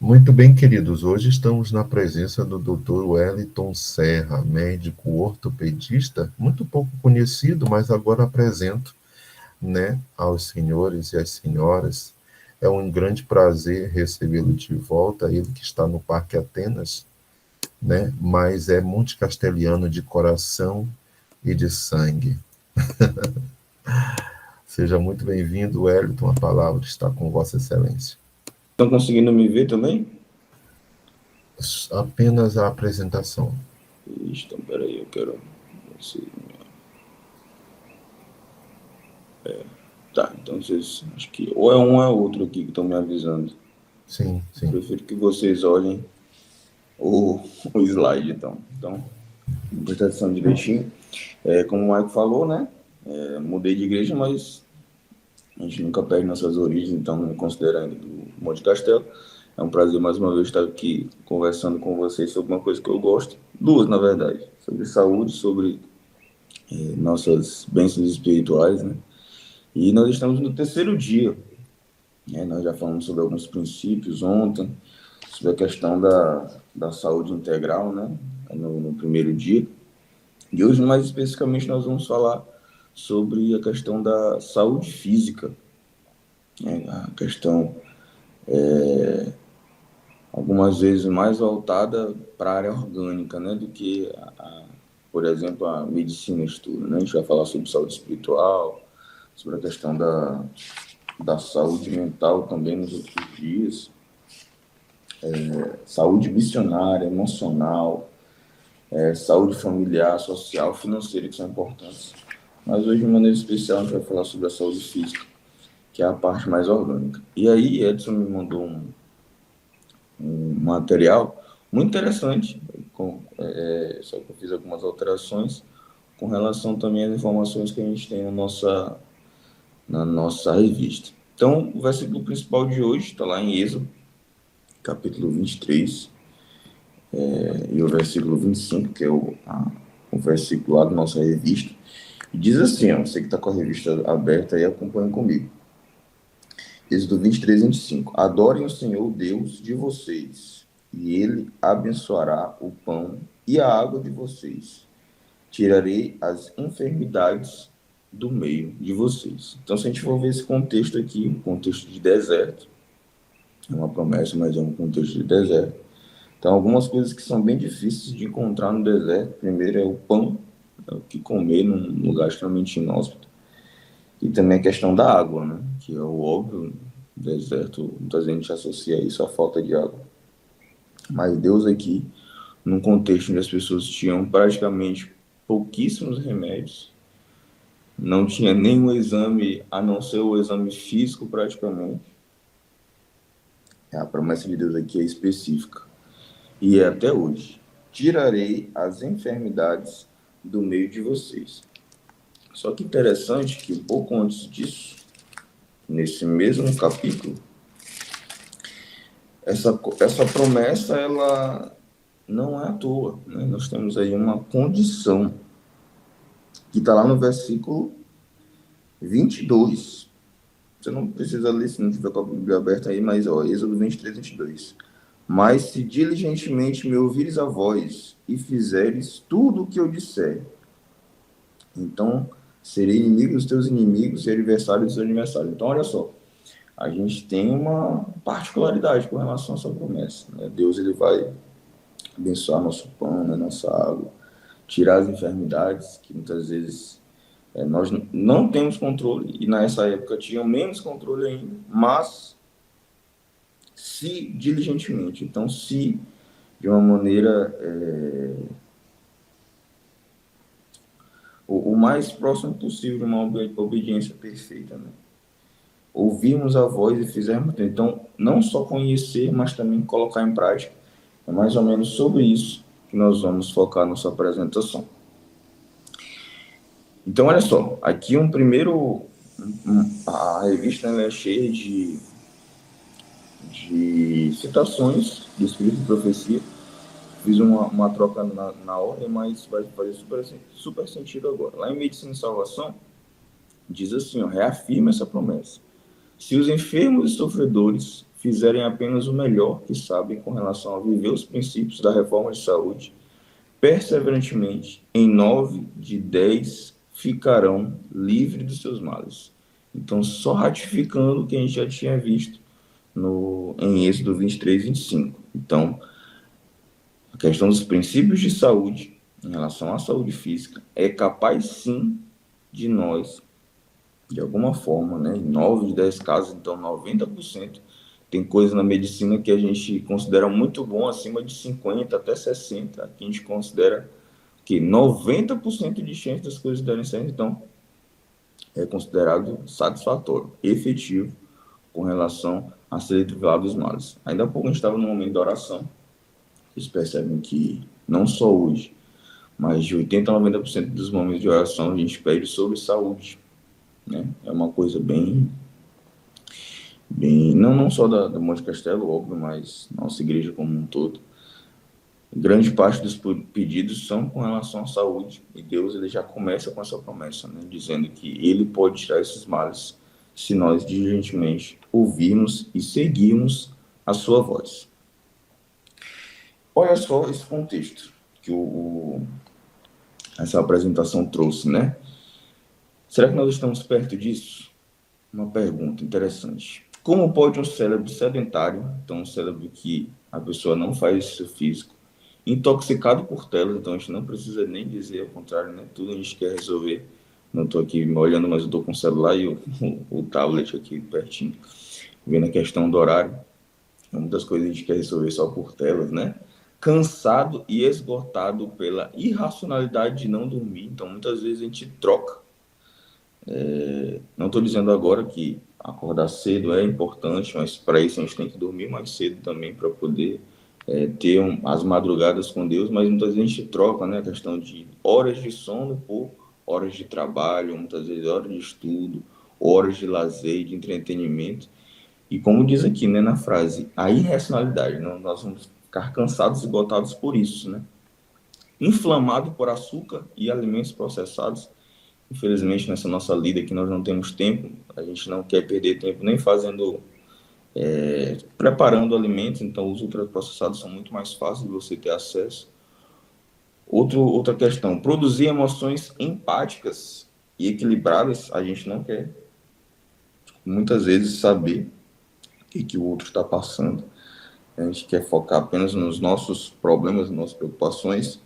Muito bem, queridos. Hoje estamos na presença do Dr. Wellington Serra, médico ortopedista, muito pouco conhecido, mas agora apresento, né, aos senhores e às senhoras. É um grande prazer recebê-lo de volta, ele que está no Parque Atenas, né, mas é multicastelhiano de coração e de sangue. Seja muito bem-vindo, Wellington. A palavra está com Vossa Excelência. Estão conseguindo me ver também? Apenas a apresentação. Então, peraí, eu quero. Tá, então vocês. Acho que ou é um ou é outro aqui que estão me avisando. Sim, sim. Prefiro que vocês olhem o slide, então. Então, prestar atenção direitinho. Como o Mike falou, né? Mudei de igreja, mas a gente nunca perde nossas origens, então me considero ainda do Monte Castelo. É um prazer mais uma vez estar aqui conversando com vocês sobre uma coisa que eu gosto. Duas, na verdade. Sobre saúde, sobre nossas bênçãos espirituais, né? E nós estamos no terceiro dia. Nós já falamos sobre alguns princípios ontem, sobre a questão da saúde integral, né? No primeiro dia. E hoje, mais especificamente, nós vamos falar sobre a questão da saúde física. A questão, algumas vezes, mais voltada para a área orgânica, né? Do que, por exemplo, a medicina estuda, né? A gente vai falar sobre saúde espiritual, sobre a questão da saúde mental também nos outros dias, saúde missionária, emocional, saúde familiar, social, financeira, que são importantes. Mas hoje, de maneira especial, a gente vai falar sobre a saúde física, que é a parte mais orgânica. E aí, Edson me mandou um material muito interessante, só que eu fiz algumas alterações com relação também às informações que a gente tem na nossa revista. Então, o versículo principal de hoje está lá em Êxodo, capítulo 23, e o versículo 25, que é o versículo lá da nossa revista, e diz assim, ó, você que está com a revista aberta aí, acompanha comigo. Êxodo 23, 25. Adorem o Senhor Deus de vocês, e Ele abençoará o pão e a água de vocês. Tirarei as enfermidades do meio de vocês. Então, se a gente for ver esse contexto aqui, um contexto de deserto, é uma promessa, mas é um contexto de deserto. Então, algumas coisas que são bem difíceis de encontrar no deserto. Primeiro é o pão, é o que comer num lugar extremamente inóspito. E também a questão da água, né? Que é o óbvio, no deserto, muita gente associa isso à falta de água. Mas Deus aqui, num contexto onde as pessoas tinham praticamente pouquíssimos remédios, não tinha nenhum exame, a não ser o exame físico praticamente. A promessa de Deus aqui é específica. E é até hoje. Tirarei as enfermidades do meio de vocês. Só que interessante que um pouco antes disso, nesse mesmo capítulo, essa promessa, ela não é à toa, né? Nós temos aí uma condição que está lá no versículo 22. Você não precisa ler se não tiver com a Bíblia aberta aí, mas ó, Êxodo 23, 22. Mas se diligentemente me ouvires a voz e fizeres tudo o que eu disser, então serei inimigo dos teus inimigos e adversário dos teus adversários. Então, olha só, a gente tem uma particularidade com relação a essa promessa, né? Deus, ele vai abençoar nosso pão, né, nossa água, tirar as enfermidades que muitas vezes nós não temos controle, e nessa época tinham menos controle ainda, mas se diligentemente, então se de uma maneira o mais próximo possível de uma obediência perfeita, né? Ouvirmos a voz e fizermos, então, não só conhecer, mas também colocar em prática. É mais ou menos sobre isso que nós vamos focar nossa apresentação. Então, olha só, aqui a revista, né, é cheia de citações do Espírito de Profecia. Fiz uma troca na ordem, mas vai fazer super sentido agora. Lá em Medicina e Salvação, diz assim, ó, reafirma essa promessa. Se os enfermos e sofredores fizerem apenas o melhor que sabem com relação a viver os princípios da reforma de saúde, perseverantemente, em 9 de 10 ficarão livres dos seus males. Então, só ratificando o que a gente já tinha visto em Êxodo 23, 25. Então, a questão dos princípios de saúde, em relação à saúde física, é capaz sim de nós, de alguma forma, né, em 9 de 10 casos, então 90%, tem coisas na medicina que a gente considera muito bom, acima de 50 até 60, que a gente considera que 90% de chance das coisas darem certo, então é considerado satisfatório, efetivo, com relação a ser livrado dos males. Ainda há pouco a gente estava no momento da oração, vocês percebem que não só hoje, mas de 80% a 90% dos momentos de oração a gente pede sobre saúde, né? É uma coisa bem não só da Monte Castelo, óbvio, mas nossa igreja como um todo. Grande parte dos pedidos são com relação à saúde, e Deus ele já começa com essa promessa, né? Dizendo que ele pode tirar esses males se nós diligentemente ouvirmos e seguirmos a sua voz. Olha só esse contexto que essa apresentação trouxe, né? Será que nós estamos perto disso? Uma pergunta interessante. Como pode um cérebro sedentário, então um cérebro que a pessoa não faz exercício físico, intoxicado por telas, então a gente não precisa nem dizer ao contrário, né? Tudo a gente quer resolver. Não estou aqui me olhando, mas eu estou com o celular e o tablet aqui pertinho, vendo a questão do horário. Muitas coisas a gente quer resolver só por telas, né? Cansado e esgotado pela irracionalidade de não dormir, então muitas vezes a gente troca. Não estou dizendo agora que acordar cedo é importante, mas para isso a gente tem que dormir mais cedo também para poder ter as madrugadas com Deus, mas muitas vezes a gente troca, né, a questão de horas de sono por horas de trabalho, muitas vezes horas de estudo, horas de lazer, de entretenimento, e como diz aqui, né, na frase, a irracionalidade, nós vamos ficar cansados e esgotados por isso, né? Inflamado por açúcar e alimentos processados. Infelizmente, nessa nossa lida aqui, nós não temos tempo, a gente não quer perder tempo nem preparando alimentos, então os ultraprocessados são muito mais fáceis de você ter acesso. Outra questão, produzir emoções empáticas e equilibradas, a gente não quer. Muitas vezes saber o que o outro está passando. A gente quer focar apenas nos nossos problemas, nas nossas preocupações.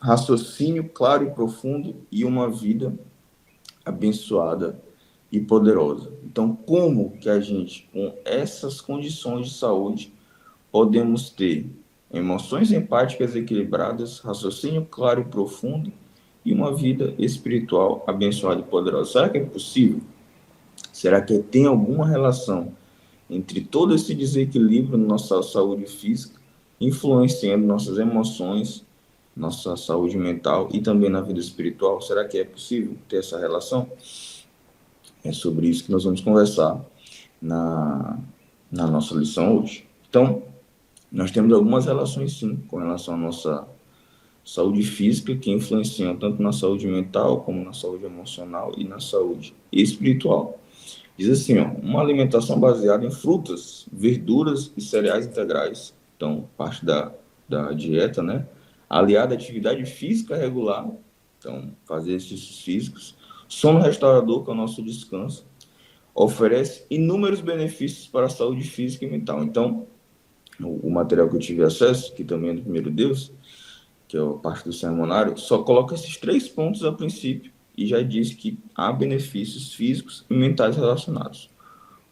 Raciocínio claro e profundo e uma vida abençoada e poderosa. Então, como que a gente, com essas condições de saúde, podemos ter emoções empáticas equilibradas, raciocínio claro e profundo e uma vida espiritual abençoada e poderosa? Será que é possível? Será que tem alguma relação entre todo esse desequilíbrio na nossa saúde física, influenciando nossas emoções, nossa saúde mental e também na vida espiritual? Será que é possível ter essa relação? É sobre isso que nós vamos conversar na nossa lição hoje. Então, nós temos algumas relações, sim, com relação à nossa saúde física, que influenciam tanto na saúde mental, como na saúde emocional e na saúde espiritual. Diz assim, ó, uma alimentação baseada em frutas, verduras e cereais integrais, então, parte da dieta, né? Aliada à atividade física regular, então, fazer exercícios físicos, sono restaurador, que é o nosso descanso, oferece inúmeros benefícios para a saúde física e mental. Então, o material que eu tive acesso, que também é do Primeiro Deus, que é a parte do sermonário, só coloca esses 3 pontos a princípio e já diz que há benefícios físicos e mentais relacionados.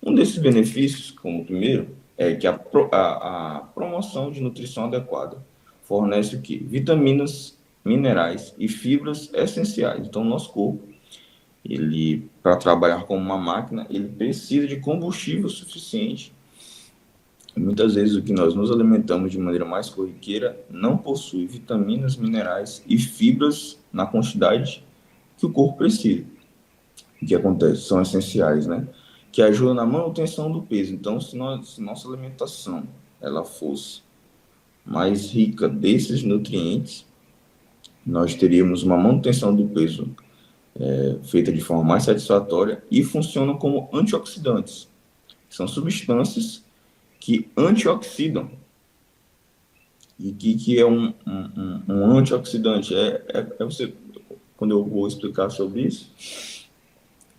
Um desses benefícios, como o primeiro, é que a promoção de nutrição adequada fornece o quê? Vitaminas, minerais e fibras essenciais. Então, o nosso corpo, ele, para trabalhar como uma máquina, ele precisa de combustível suficiente. E muitas vezes o que nós nos alimentamos de maneira mais corriqueira não possui vitaminas, minerais e fibras na quantidade que o corpo precisa. O que acontece? São essenciais, né? Que ajudam na manutenção do peso. Então, se nossa alimentação ela fosse mais rica desses nutrientes, nós teríamos uma manutenção do peso feita de forma mais satisfatória e funcionam como antioxidantes. São substâncias que antioxidam. E o que é um antioxidante? Você, quando eu vou explicar sobre isso,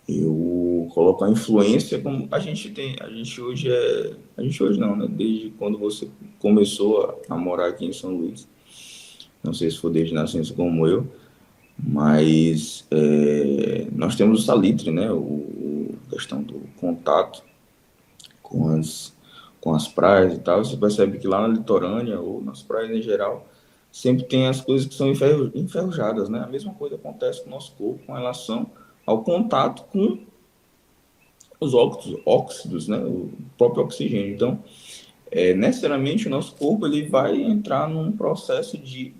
eu coloco a influência como a gente hoje não, né? Desde quando você começou a morar aqui em São Luís, não sei se foi desde nascença como eu, mas nós temos o salitre, né? A questão do contato com as praias e tal. Você percebe que lá na litorânea ou nas praias em geral sempre tem as coisas que são enferrujadas, né? A mesma coisa acontece com o nosso corpo com relação ao contato com os óxidos, né? O próprio oxigênio. Então, necessariamente o nosso corpo ele vai entrar num processo de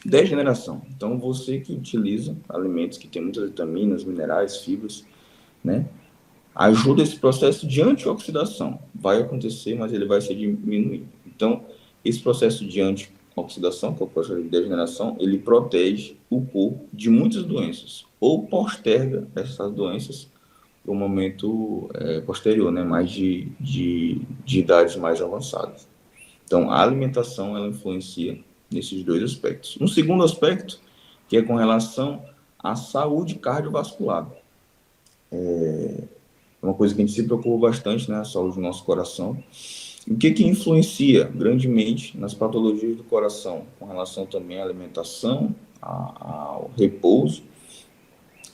degeneração. Então, você que utiliza alimentos que têm muitas vitaminas, minerais, fibras, né? Ajuda esse processo de antioxidação. Vai acontecer, mas ele vai ser diminuído. Então, esse processo de antioxidação, que é o processo de degeneração, ele protege o corpo de muitas doenças ou posterga essas doenças para o momento posterior, né? Mais de idades mais avançadas. Então, a alimentação, ela influencia nesses dois aspectos. Um segundo aspecto, que é com relação à saúde cardiovascular. É uma coisa que a gente se preocupa bastante, né? A saúde do nosso coração. O que influencia grandemente nas patologias do coração, com relação também à alimentação, ao repouso,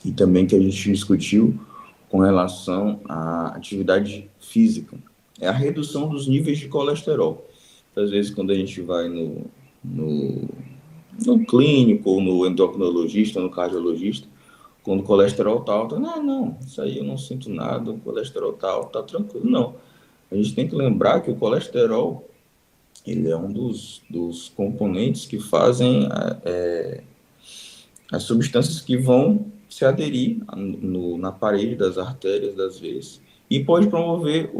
e também que a gente discutiu com relação à atividade física, é a redução dos níveis de colesterol. Às vezes, quando a gente vai no clínico, ou no endocrinologista, no cardiologista, quando o colesterol está alto, não, isso aí eu não sinto nada, o colesterol está alto, está tranquilo. Não, a gente tem que lembrar que o colesterol, ele é um dos componentes que fazem as substâncias que vão se aderir na parede das artérias, das veias, e pode promover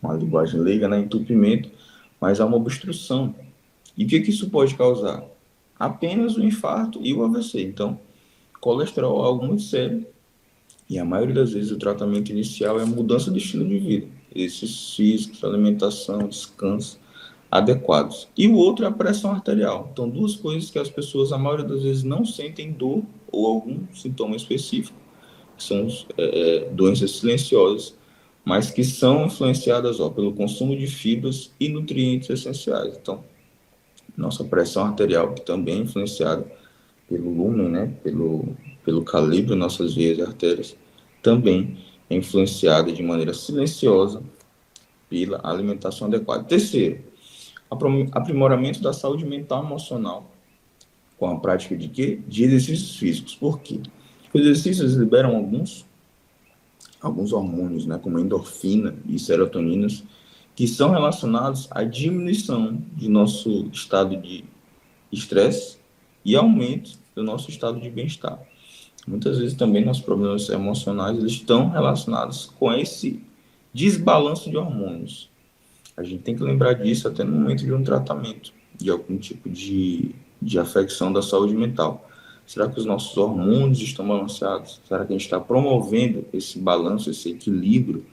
uma linguagem leiga, né, entupimento, mas há uma obstrução. E o que isso pode causar? Apenas o infarto e o AVC. Então, colesterol é algo muito sério, e a maioria das vezes o tratamento inicial é a mudança de estilo de vida, exercícios físicos, alimentação, descanso adequados. E o outro é a pressão arterial. Então, duas coisas que as pessoas, a maioria das vezes, não sentem dor ou algum sintoma específico, que são doenças silenciosas, mas que são influenciadas pelo consumo de fibras e nutrientes essenciais. Então, nossa pressão arterial, que também é influenciada pelo lúmen, né, pelo calibre das nossas veias e artérias, também é influenciada de maneira silenciosa pela alimentação adequada. Terceiro, aprimoramento da saúde mental e emocional com a prática de quê? De exercícios físicos. Por quê? Os exercícios liberam alguns hormônios, né, como endorfina e serotoninas, que são relacionados à diminuição de nosso estado de estresse e aumento do nosso estado de bem-estar. Muitas vezes também nossos problemas emocionais eles estão relacionados com esse desbalanço de hormônios. A gente tem que lembrar disso até no momento de um tratamento, de algum tipo de afecção da saúde mental. Será que os nossos hormônios estão balanceados? Será que a gente está promovendo esse balanço, esse equilíbrio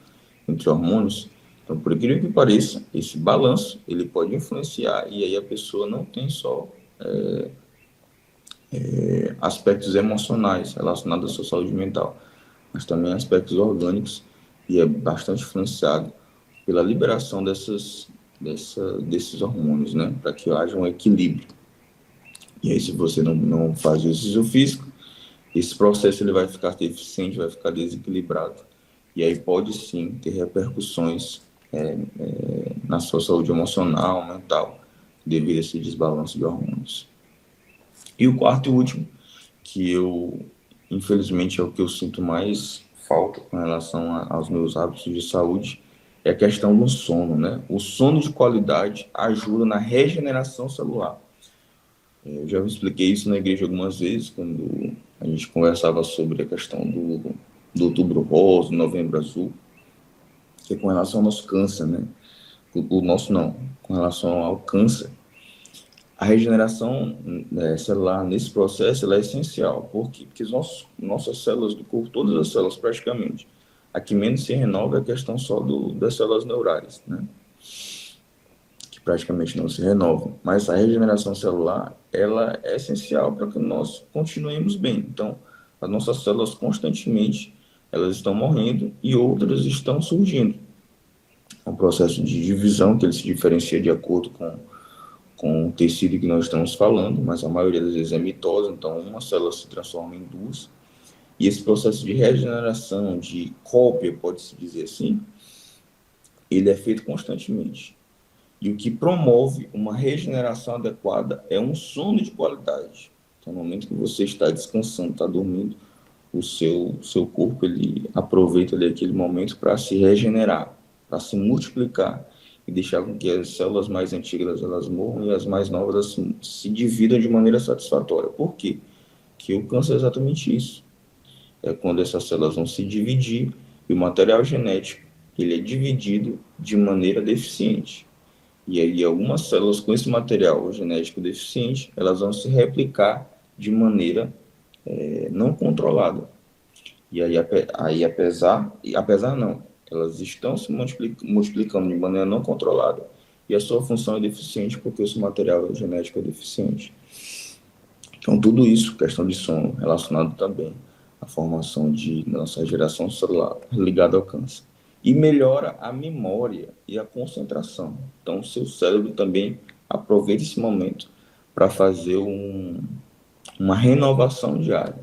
entre hormônios? Então, por incrível que pareça, esse balanço ele pode influenciar e aí a pessoa não tem só aspectos emocionais relacionados à sua saúde mental, mas também aspectos orgânicos e é bastante influenciado pela liberação desses hormônios, né, para que haja um equilíbrio. E aí, se você não faz exercício físico, esse processo ele vai ficar deficiente, vai ficar desequilibrado. E aí pode sim ter repercussões na sua saúde emocional, mental, devido a esse desbalanço de hormônios. E o quarto e último, que infelizmente, é o que eu sinto mais falta com relação aos meus hábitos de saúde, é a questão do sono, né? O sono de qualidade ajuda na regeneração celular. Eu já expliquei isso na igreja algumas vezes, quando a gente conversava sobre a questão do outubro rosa, do novembro azul, que é com relação ao nosso câncer, né? O nosso não, com relação ao câncer. A regeneração celular nesse processo ela é essencial. Por quê? Porque nossas células do corpo, todas as células praticamente, A que menos se renova é a questão só das células neurais, né? Que praticamente não se renovam. Mas a regeneração celular, ela é essencial para que nós continuemos bem. Então, as nossas células constantemente, elas estão morrendo e outras estão surgindo. É um processo de divisão que ele se diferencia de acordo com o tecido que nós estamos falando, mas a maioria das vezes é mitose, então uma célula se transforma em duas. E esse processo de regeneração, de cópia, pode-se dizer assim, ele é feito constantemente. E o que promove uma regeneração adequada é um sono de qualidade. Então, no momento que você está descansando, está dormindo, o seu corpo ele aproveita ali aquele momento para se regenerar, para se multiplicar e deixar com que as células mais antigas elas morram e as mais novas se dividam de maneira satisfatória. Por quê? Porque o câncer é exatamente isso. É quando essas células vão se dividir e o material genético ele é dividido de maneira deficiente. E aí algumas células com esse material genético deficiente, elas vão se replicar de maneira não controlada. E aí apesar não, elas estão se multiplicando de maneira não controlada e a sua função é deficiente porque esse material genético é deficiente. Então tudo isso, questão de sono, relacionado também à formação de nossa geração celular ligada ao câncer. E melhora a memória e a concentração. Então, o seu cérebro também aproveita esse momento para fazer uma renovação diária.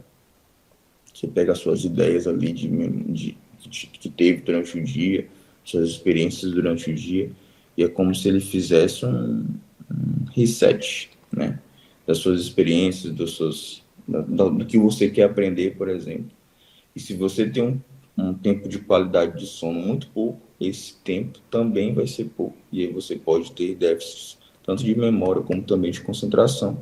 Você pega as suas ideias ali que teve durante o dia, suas experiências durante o dia, e é como se ele fizesse um reset, né? Das suas experiências, do que você quer aprender, por exemplo. E se você tem um tempo de qualidade de sono muito pouco, esse tempo também vai ser pouco. E aí você pode ter déficits, tanto de memória como também de concentração.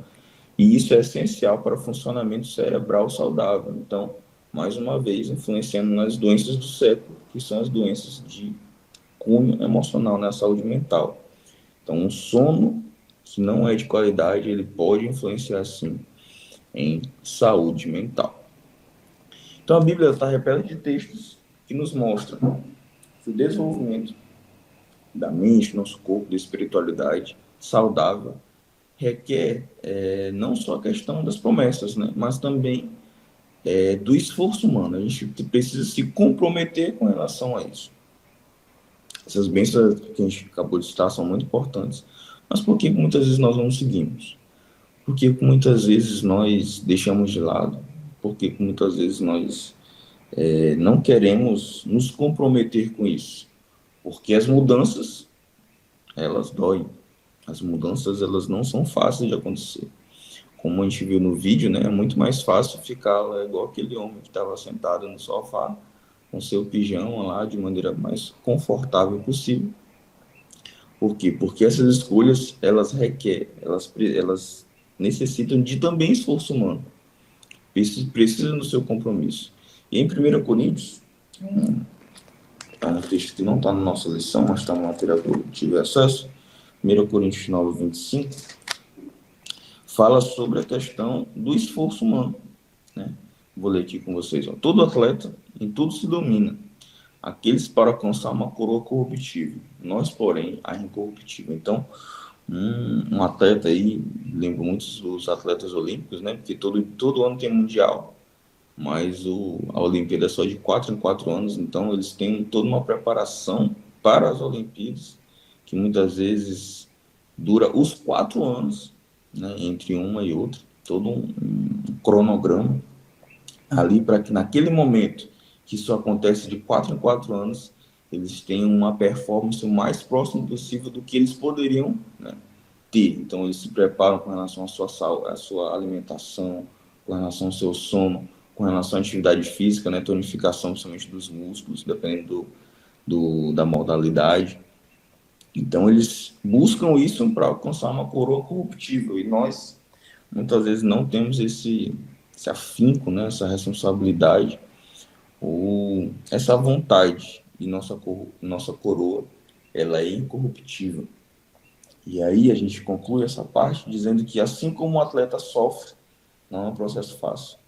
E isso é essencial para o funcionamento cerebral saudável. Então, mais uma vez, influenciando nas doenças do século, que são as doenças de cunho emocional, na saúde mental. Então, um sono que não é de qualidade, ele pode influenciar, sim, em saúde mental. Então, a Bíblia está repleta de textos que nos mostram que o desenvolvimento da mente, nosso corpo, da espiritualidade saudável, requer não só a questão das promessas, né, mas também do esforço humano. A gente precisa se comprometer com relação a isso. Essas bênçãos que a gente acabou de citar são muito importantes. Mas por que muitas vezes nós não seguimos? Por que muitas vezes nós deixamos de lado? Por que muitas vezes nós não queremos nos comprometer com isso? Porque as mudanças, elas doem. As mudanças, elas não são fáceis de acontecer. Como a gente viu no vídeo, né, é muito mais fácil ficar lá, igual aquele homem que estava sentado no sofá, com seu pijama lá, de maneira mais confortável possível. Por quê? Porque essas escolhas, elas elas necessitam de também esforço humano. Precisam do seu compromisso. E em 1 Coríntios, é um texto que não está na nossa lição, mas está no material que eu tive acesso, 1 Coríntios 9, 25, fala sobre a questão do esforço humano, né? Vou ler aqui com vocês. Ó. Todo atleta, em tudo se domina. Aqueles para alcançar uma coroa corruptível. Nós, porém, a incorruptível. Então, um atleta aí, lembro muitos dos atletas olímpicos, né? Porque todo ano tem mundial. Mas a Olimpíada é só de 4 em 4 anos. Então, eles têm toda uma preparação para as Olimpíadas, que muitas vezes dura os 4 anos, né, entre uma e outra, todo um cronograma ali para que naquele momento que isso acontece de 4 em 4 anos, eles tenham uma performance o mais próximo possível do que eles poderiam, né, ter. Então eles se preparam com relação à sua alimentação, com relação ao seu sono, com relação à atividade física, né, tonificação principalmente dos músculos, dependendo da modalidade. Então, eles buscam isso para alcançar uma coroa corruptível. E nós, muitas vezes, não temos esse afinco, né? Essa responsabilidade ou essa vontade. E nossa coroa, ela é incorruptível. E aí a gente conclui essa parte dizendo que, assim como o atleta sofre, não é um processo fácil.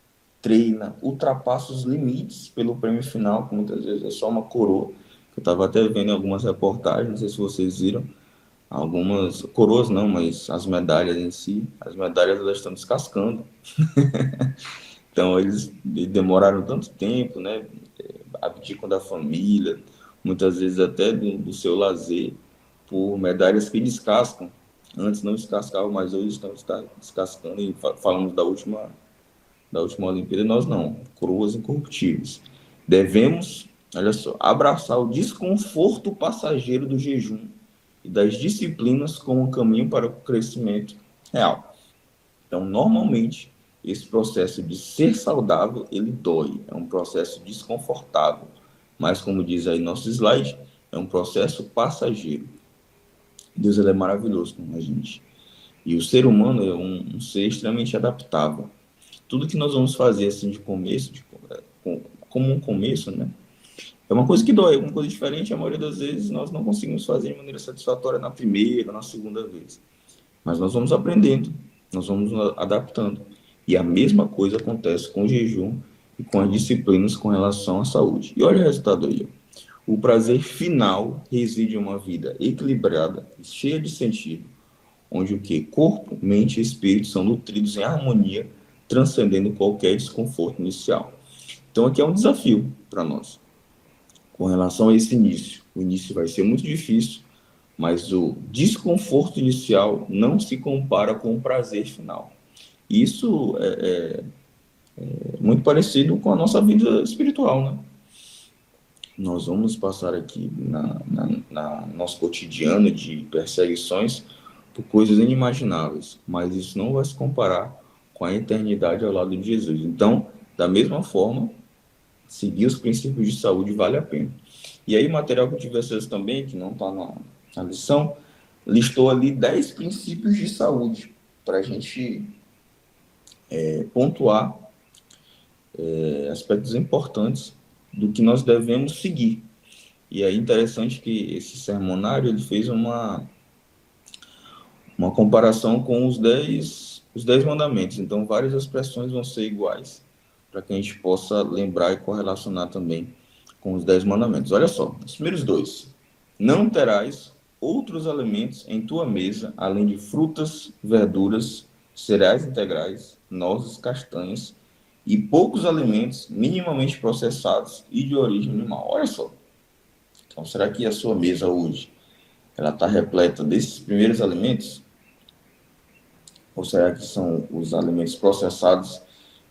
treina, ultrapassa os limites pelo prêmio final, que muitas vezes é só uma coroa. Eu estava até vendo em algumas reportagens, não sei se vocês viram, algumas coroas não, mas as medalhas em si, as medalhas elas estão descascando. Então eles demoraram tanto tempo, né? Abdicam da família, muitas vezes até do seu lazer, por medalhas que descascam. Antes não descascavam, mas hoje estão descascando. E falamos da última Olimpíada, nós não, coroas incorruptíveis. Devemos, olha só, abraçar o desconforto passageiro do jejum e das disciplinas como um caminho para o crescimento real. Então, normalmente, esse processo de ser saudável, ele dói, é um processo desconfortável, mas como diz aí nosso slide, é um processo passageiro. Deus ele é maravilhoso com a gente. E o ser humano é um ser extremamente adaptável. Tudo que nós vamos fazer assim de começo, como um começo, né? É uma coisa que dói, é uma coisa diferente. A maioria das vezes nós não conseguimos fazer de maneira satisfatória na primeira, na segunda vez. Mas nós vamos aprendendo, nós vamos nos adaptando. E a mesma coisa acontece com o jejum e com as disciplinas com relação à saúde. E olha o resultado aí. O prazer final reside em uma vida equilibrada e cheia de sentido, onde o que? Corpo, mente e espírito são nutridos em harmonia, transcendendo qualquer desconforto inicial. Então aqui é um desafio para nós, com relação a esse início. O início vai ser muito difícil, mas o desconforto inicial não se compara com o prazer final. Isso é muito parecido com a nossa vida espiritual, né? Nós vamos passar aqui na nosso cotidiano de perseguições por coisas inimagináveis, mas isso não vai se comparar com a eternidade ao lado de Jesus. Então, da mesma forma, seguir os princípios de saúde vale a pena. E aí, o material que eu tive acesso também, que não está na lição, listou ali 10 princípios de saúde para a gente pontuar aspectos importantes do que nós devemos seguir. E é interessante que esse sermonário ele fez uma comparação com os 10 mandamentos. Então, várias expressões vão ser iguais, para que a gente possa lembrar e correlacionar também com os 10 mandamentos. Olha só, os primeiros dois. Não terás outros alimentos em tua mesa, além de frutas, verduras, cereais integrais, nozes, castanhas e poucos alimentos minimamente processados e de origem animal. Olha só. Então, será que a sua mesa hoje ela está repleta desses primeiros alimentos? Ou será que são os alimentos processados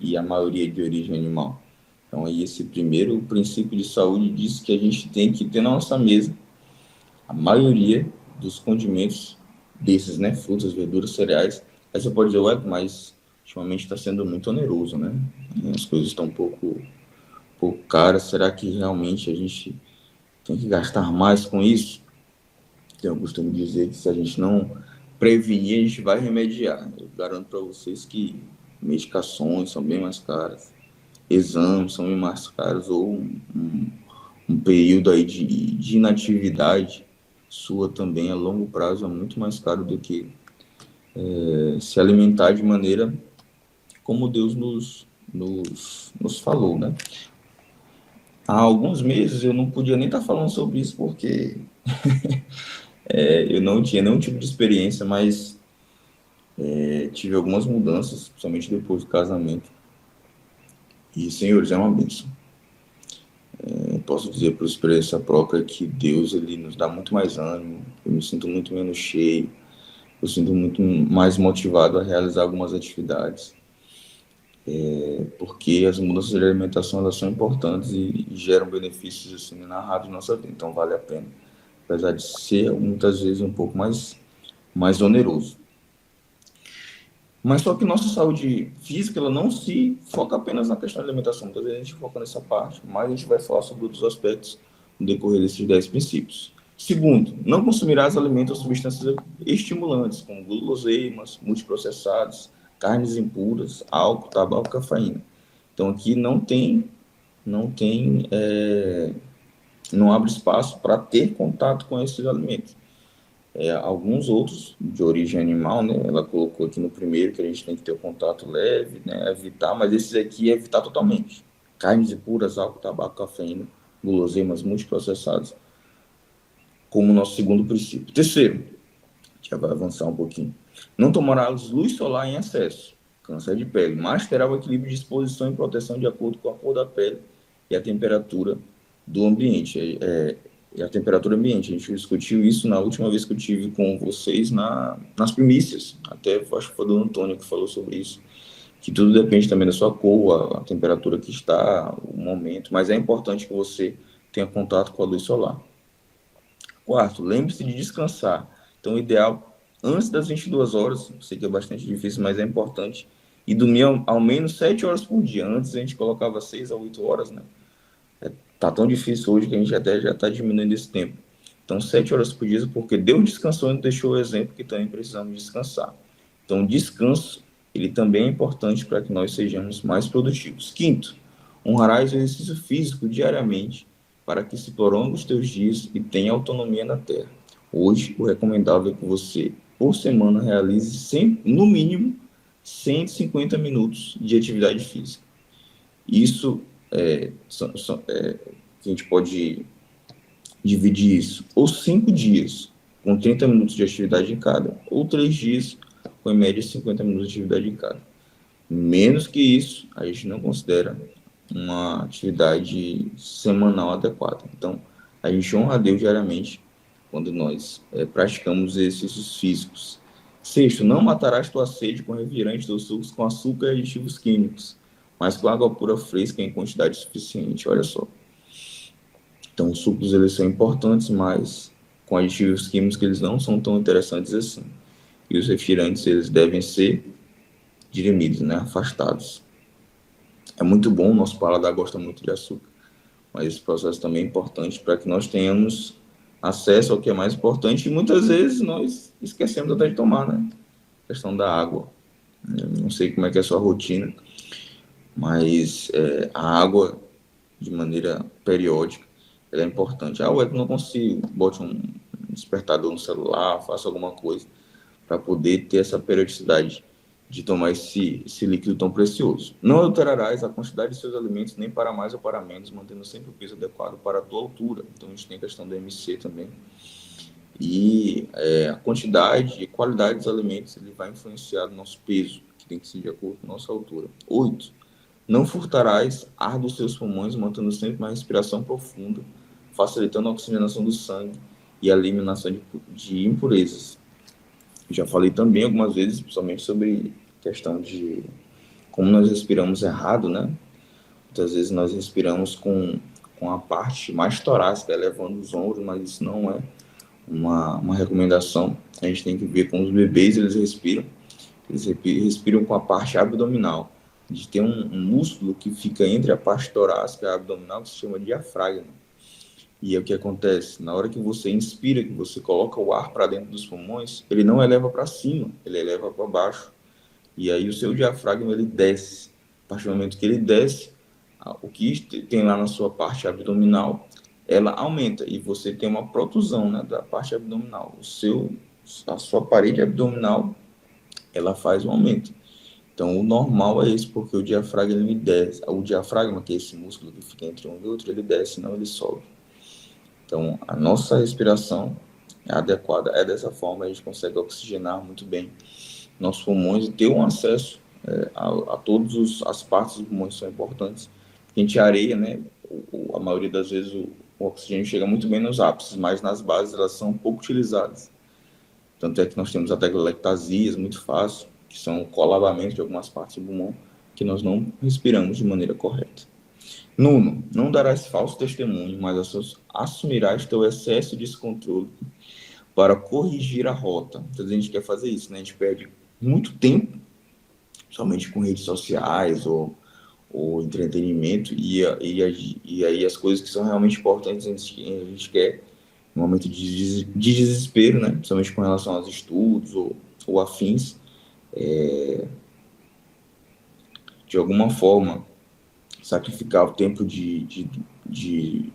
e a maioria de origem animal? Então, aí esse primeiro princípio de saúde diz que a gente tem que ter na nossa mesa a maioria dos condimentos desses, né? Frutas, verduras, cereais. Aí você pode dizer, ué, mas ultimamente está sendo muito oneroso, né? As coisas estão um pouco caras. Será que realmente a gente tem que gastar mais com isso? Então, eu costumo dizer que se a gente não prevenir, a gente vai remediar. Eu garanto para vocês que medicações são bem mais caras, exames são bem mais caros, ou um período aí de inatividade sua também a longo prazo é muito mais caro do que se alimentar de maneira como Deus nos falou, né? Há alguns meses eu não podia nem estar falando sobre isso porque eu não tinha nenhum tipo de experiência, mas tive algumas mudanças, principalmente depois do casamento. E, senhores, é uma bênção. Posso dizer por experiência própria que Deus ele nos dá muito mais ânimo, eu me sinto muito menos cheio, eu sinto muito mais motivado a realizar algumas atividades, porque as mudanças de alimentação elas são importantes e geram benefícios assim, inenarráveis na nossa vida, então vale a pena, apesar de ser muitas vezes um pouco mais oneroso. Mas só que nossa saúde física, ela não se foca apenas na questão da alimentação. Muitas vezes a gente foca nessa parte, mas a gente vai falar sobre outros aspectos no decorrer desses 10 princípios. Segundo, não consumirás alimentos ou substâncias estimulantes, como guloseimas, multiprocessados, carnes impuras, álcool, tabaco, cafeína. Então aqui não abre espaço para ter contato com esses alimentos. Alguns outros de origem animal, né? Ela colocou aqui no primeiro que a gente tem que ter o contato leve, né? Evitar, mas esses aqui é evitar totalmente. Carnes impuras, álcool, tabaco, cafeína, guloseimas multiprocessadas, como nosso segundo princípio. Terceiro, já vai avançar um pouquinho. Não tomará luz solar em excesso, câncer de pele, mas terá o equilíbrio de exposição e proteção de acordo com a cor da pele e a temperatura do ambiente. E a temperatura ambiente. A gente discutiu isso na última vez que eu tive com vocês nas primícias. Até acho que foi do Antônio que falou sobre isso. Que tudo depende também da sua cor, a temperatura que está, o momento. Mas é importante que você tenha contato com a luz solar. Quarto, lembre-se de descansar. Então, o ideal, antes das 22 horas, sei que é bastante difícil, mas é importante, e dormir ao menos 7 horas por dia. Antes a gente colocava 6 a 8 horas, né? Tá tão difícil hoje que a gente até já está diminuindo esse tempo. Então, 7 horas por dia, porque Deus descansou e deixou o exemplo que também precisamos descansar. Então, o descanso, ele também é importante para que nós sejamos mais produtivos. Quinto, honrarás o exercício físico diariamente para que se prolongue os teus dias e tenha autonomia na terra. Hoje, o recomendável é que você, por semana, realize sempre, no mínimo 150 minutos de atividade física. Isso a gente pode dividir isso, ou 5 dias, com 30 minutos de atividade em cada, ou 3 dias, com em média 50 minutos de atividade em cada. Menos que isso, a gente não considera uma atividade semanal adequada. Então, a gente honra a Deus diariamente quando nós praticamos exercícios físicos. Sexto, não matarás tua sede com refrigerantes ou sucos com açúcar e aditivos químicos, mas com água pura fresca em quantidade suficiente. Olha só. Então, os sucos eles são importantes, mas com aditivos químicos eles não são tão interessantes assim. E os refrigerantes eles devem ser dirimidos, né, afastados. É muito bom, o nosso paladar gosta muito de açúcar, mas esse processo também é importante para que nós tenhamos acesso ao que é mais importante e muitas vezes nós esquecemos até de tomar, né? A questão da água. Eu não sei como é que é a sua rotina, mas a água, de maneira periódica, ela é importante. Ah, eu não consigo, bote um despertador no celular, faça alguma coisa para poder ter essa periodicidade de tomar esse líquido tão precioso. Não alterarás a quantidade de seus alimentos nem para mais ou para menos, mantendo sempre o peso adequado para a tua altura. Então, a gente tem a questão do MC também. E a quantidade e qualidade dos alimentos ele vai influenciar o nosso peso, que tem que ser de acordo com a nossa altura. 8. Não furtarás ar dos seus pulmões, mantendo sempre uma respiração profunda, facilitando a oxigenação do sangue e a eliminação de impurezas. Já falei também algumas vezes, principalmente sobre questão de como nós respiramos errado, né? Muitas vezes nós respiramos com a parte mais torácica, elevando os ombros, mas isso não é uma recomendação. A gente tem que ver como os bebês eles respiram com a parte abdominal. A gente tem um músculo que fica entre a parte torácica e a abdominal que se chama diafragma. E é o que acontece, na hora que você inspira, que você coloca o ar para dentro dos pulmões, ele não eleva para cima, ele eleva para baixo. E aí o seu diafragma ele desce. A partir do momento que ele desce, o que tem lá na sua parte abdominal, ela aumenta e você tem uma protusão, né, da parte abdominal. A sua parede abdominal, ela faz um aumento. Então, o normal é esse, porque o diafragma ele desce. O diafragma, que é esse músculo que fica entre um e outro, ele desce, não ele sobe. Então, a nossa respiração é adequada. É dessa forma a gente consegue oxigenar muito bem nossos pulmões e ter um acesso a todas as partes dos pulmões que são importantes. A gente areia, né? A maioria das vezes o oxigênio chega muito bem nos ápices, mas nas bases elas são pouco utilizadas. Tanto é que nós temos até galactasias muito fácil, que são o colabamento de algumas partes do pulmão, que nós não respiramos de maneira correta. Nono, não darás falso testemunho, mas assumirás teu excesso de descontrole para corrigir a rota. Então, a gente quer fazer isso, né? A gente perde muito tempo, somente com redes sociais ou entretenimento, e aí as coisas que são realmente importantes a gente quer, no momento de desespero, né? Principalmente com relação aos estudos ou afins, de alguma forma, sacrificar o tempo de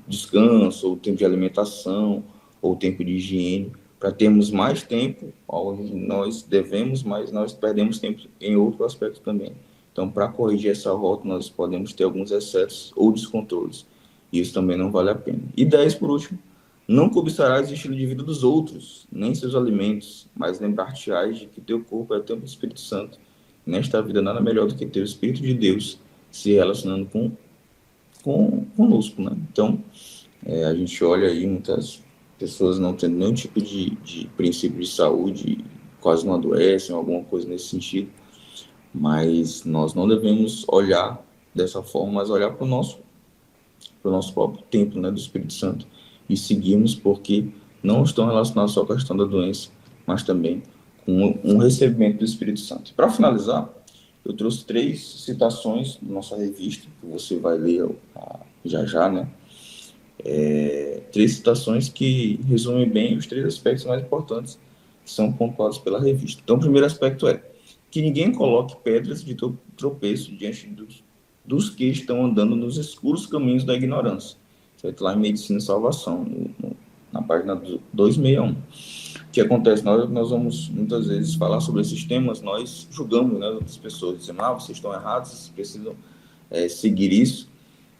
descanso, ou o tempo de alimentação, ou o tempo de higiene, para termos mais tempo, nós devemos, mas nós perdemos tempo em outro aspecto também. Então, para corrigir essa rota, nós podemos ter alguns excessos ou descontroles. E isso também não vale a pena. E 10, por último, não cobiçarás o estilo de vida dos outros, nem seus alimentos, mas lembrar-te-ás de que teu corpo é o templo do Espírito Santo. Nesta vida, nada melhor do que ter o Espírito de Deus se relacionando conosco, né? Então, a gente olha aí muitas pessoas não tendo nenhum tipo de princípio de saúde, quase não adoecem, alguma coisa nesse sentido, mas nós não devemos olhar dessa forma, mas olhar para o nosso próprio templo, né, do Espírito Santo, e seguirmos, porque não estão relacionados só com a questão da doença, mas também com um recebimento do Espírito Santo. Para finalizar, eu trouxe 3 citações da nossa revista, que você vai ler já já, né? 3 citações que resumem bem os 3 aspectos mais importantes que são pontuados pela revista. Então, o primeiro aspecto é que ninguém coloque pedras de tropeço diante dos que estão andando nos escuros caminhos da ignorância. Feito lá em Medicina e Salvação, na página 261. O que acontece? Nós vamos muitas vezes falar sobre esses temas, nós julgamos, né, outras pessoas, dizendo, vocês estão errados, vocês precisam seguir isso,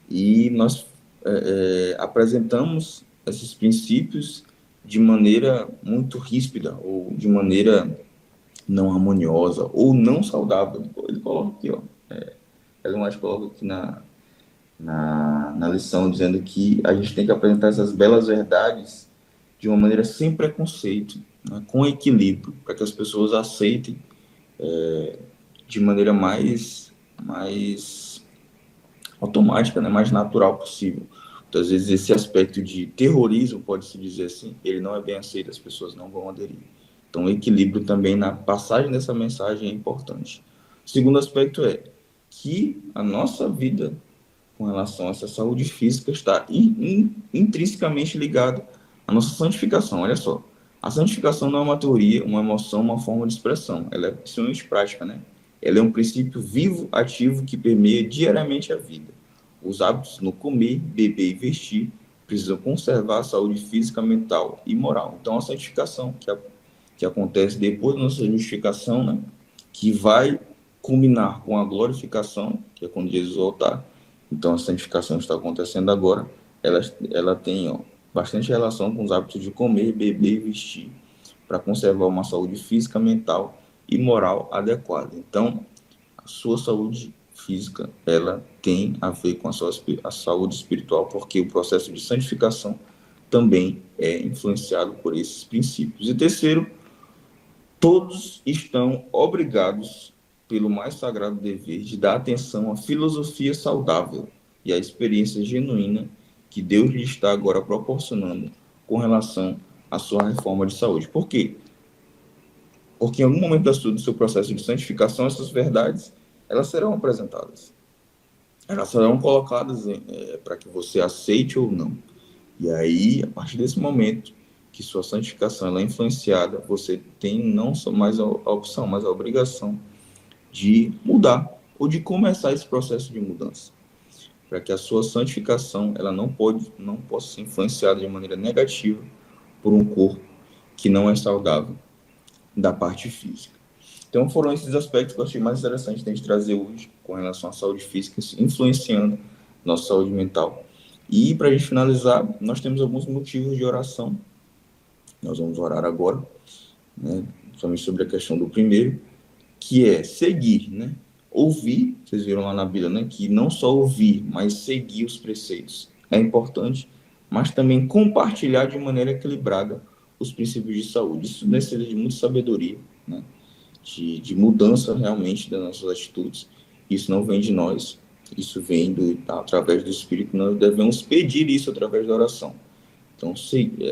e nós apresentamos esses princípios de maneira muito ríspida, ou de maneira não harmoniosa, ou não saudável. Ele coloca aqui, Ellen White coloca aqui na lição, dizendo que a gente tem que apresentar essas belas verdades de uma maneira sem preconceito, né, com equilíbrio, para que as pessoas aceitem de maneira mais automática, né, mais natural possível. Muitas vezes esse aspecto de terrorismo, pode-se dizer assim, ele não é bem aceito, as pessoas não vão aderir. Então, o equilíbrio também na passagem dessa mensagem é importante. O segundo aspecto é que a nossa vida com relação a essa saúde física está intrinsecamente ligada à nossa santificação. Olha só, a santificação não é uma teoria, uma emoção, uma forma de expressão. Ela é extremamente prática, né? Ela é um princípio vivo, ativo, que permeia diariamente a vida. Os hábitos no comer, beber e vestir precisam conservar a saúde física, mental e moral. Então, a santificação que acontece depois da nossa justificação, né, que vai culminar com a glorificação, que é quando Jesus voltar. Então, a santificação está acontecendo agora. Ela tem bastante relação com os hábitos de comer, beber e vestir, para conservar uma saúde física, mental e moral adequada. Então, a sua saúde física, ela tem a ver com a saúde espiritual, porque o processo de santificação também é influenciado por esses princípios. E terceiro, todos estão obrigados, pelo mais sagrado dever, de dar atenção à filosofia saudável e à experiência genuína que Deus lhe está agora proporcionando com relação à sua reforma de saúde. Por quê? Porque em algum momento do seu processo de santificação, essas verdades, elas serão apresentadas. Elas serão colocadas para que você aceite ou não. E aí, a partir desse momento que sua santificação ela é influenciada, você tem não só mais a opção, mas a obrigação de mudar ou de começar esse processo de mudança, para que a sua santificação ela não possa ser influenciada de maneira negativa por um corpo que não é saudável da parte física. Então, foram esses aspectos que eu achei mais interessante de a gente trazer hoje com relação à saúde física, influenciando nossa saúde mental. E, para a gente finalizar, nós temos alguns motivos de oração. Nós vamos orar agora, né, somente sobre a questão do primeiro, que é seguir, né? Ouvir, vocês viram lá na Bíblia, né, que não só ouvir, mas seguir os preceitos é importante, mas também compartilhar de maneira equilibrada os princípios de saúde. Isso necessita de muita sabedoria, né, de mudança realmente das nossas atitudes. Isso não vem de nós, isso vem através do Espírito. Nós devemos pedir isso através da oração. Então,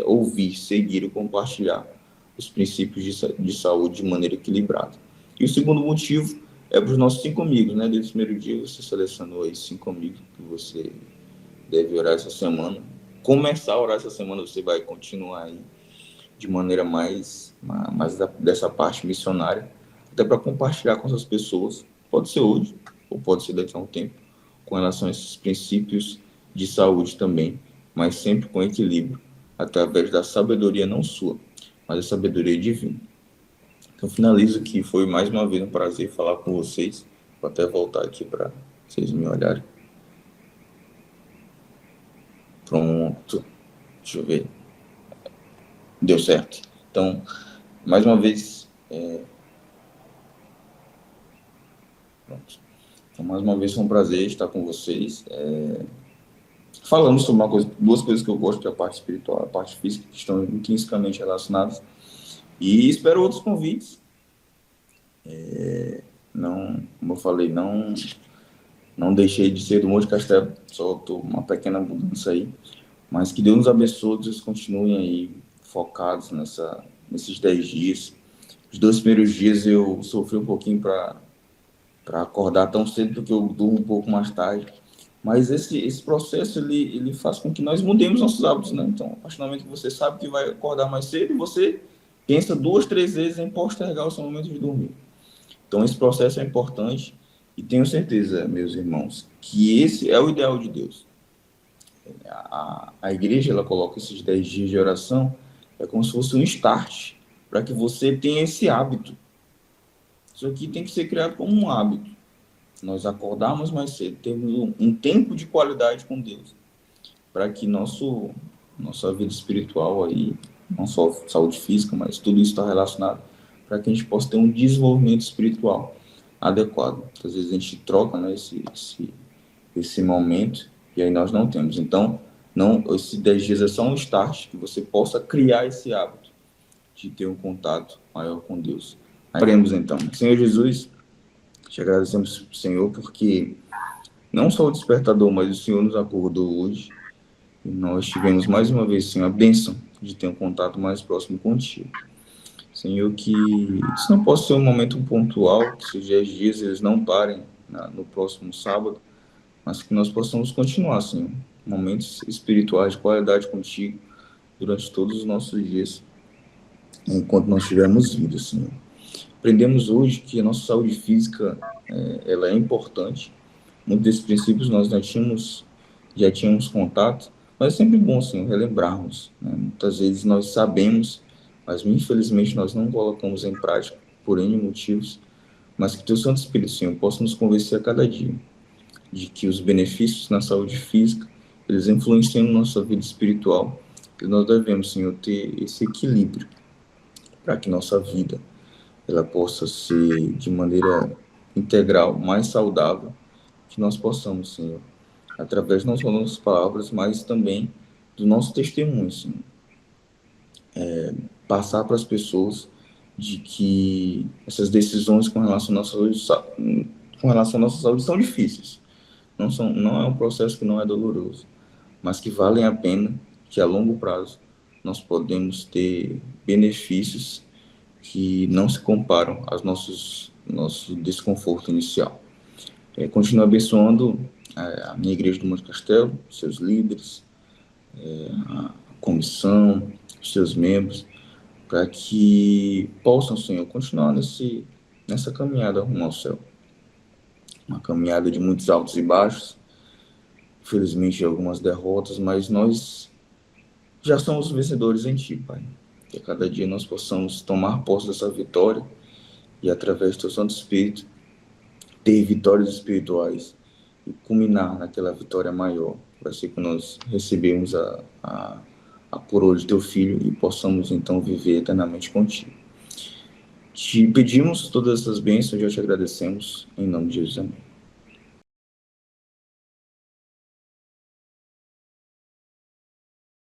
ouvir, seguir e compartilhar os princípios de saúde de maneira equilibrada. E o segundo motivo é para os nossos 5 amigos, né? Desde o primeiro dia você selecionou aí 5 amigos que você deve orar essa semana. Começar a orar essa semana, você vai continuar aí de maneira mais dessa parte missionária, até para compartilhar com essas pessoas, pode ser hoje, ou pode ser daqui a um tempo, com relação a esses princípios de saúde também, mas sempre com equilíbrio, através da sabedoria não sua, mas a sabedoria divina. Então, finalizo aqui. Foi mais uma vez um prazer falar com vocês. Vou até voltar aqui para vocês me olharem. Pronto. Deixa eu ver. Deu certo. Então, mais uma vez... Pronto. Então, mais uma vez foi um prazer estar com vocês. Falando sobre duas coisas que eu gosto, que é a parte espiritual e a parte física, que estão intrinsecamente relacionadas. E espero outros convites. Não, como eu falei, não deixei de ser do Monte Castelo, só estou uma pequena mudança aí. Mas que Deus nos abençoe, vocês continuem aí focados nesses 10 dias. Os 2 primeiros dias eu sofri um pouquinho para acordar tão cedo, porque eu durmo um pouco mais tarde. Mas esse processo, ele faz com que nós mudemos nossos hábitos, né? Então, a partir do momento que você sabe que vai acordar mais cedo, você pensa 2, 3 vezes em postergar o seu momento de dormir. Então, esse processo é importante e tenho certeza, meus irmãos, que esse é o ideal de Deus. A igreja, ela coloca esses 10 dias de oração, é como se fosse um start, para que você tenha esse hábito. Isso aqui tem que ser criado como um hábito. Nós acordarmos mais cedo, termos um tempo de qualidade com Deus, para que nossa vida espiritual aí, não só saúde física, mas tudo isso está relacionado, para que a gente possa ter um desenvolvimento espiritual adequado. Às vezes a gente troca, né, esse momento, e aí nós não temos. Então, esses 10 dias é só um start, que você possa criar esse hábito de ter um contato maior com Deus. Oremos então. Senhor Jesus, te agradecemos, Senhor, porque não só o despertador, mas o Senhor nos acordou hoje, e nós tivemos mais uma vez, Senhor, a bênção de ter um contato mais próximo contigo. Senhor, que isso não possa ser um momento pontual, que esses 10 dias eles não parem no próximo sábado, mas que nós possamos continuar, Senhor, momentos espirituais de qualidade contigo durante todos os nossos dias, enquanto nós tivermos vida, Senhor. Aprendemos hoje que a nossa saúde física ela é importante. Muitos desses princípios nós já tínhamos contato, mas é sempre bom, Senhor, relembrarmos, né? Muitas vezes nós sabemos, mas infelizmente nós não colocamos em prática por N motivos, mas que Teu Santo Espírito, Senhor, possa nos convencer a cada dia de que os benefícios na saúde física, eles influenciam na nossa vida espiritual, e nós devemos, Senhor, ter esse equilíbrio para que nossa vida ela possa ser de maneira integral, mais saudável, que nós possamos, Senhor, através não só das nossas palavras, mas também do nosso testemunho, Senhor, passar para as pessoas de que essas decisões com relação à nossa saúde são difíceis. Não é um processo que não é doloroso, mas que valem a pena, que a longo prazo nós podemos ter benefícios que não se comparam aos nosso desconforto inicial. Continuo abençoando a minha igreja do Monte Castelo, seus líderes, a comissão, os seus membros, para que possam, Senhor, continuar nessa caminhada rumo ao céu. Uma caminhada de muitos altos e baixos, infelizmente algumas derrotas, mas nós já somos vencedores em Ti, Pai. Que a cada dia nós possamos tomar posse dessa vitória e, através do Teu Santo Espírito, ter vitórias espirituais e culminar naquela vitória maior, para ser que nós recebemos a coroa de Teu Filho e possamos, então, viver eternamente contigo. Te pedimos todas essas bênçãos e já te agradecemos, em nome de Jesus. Amém.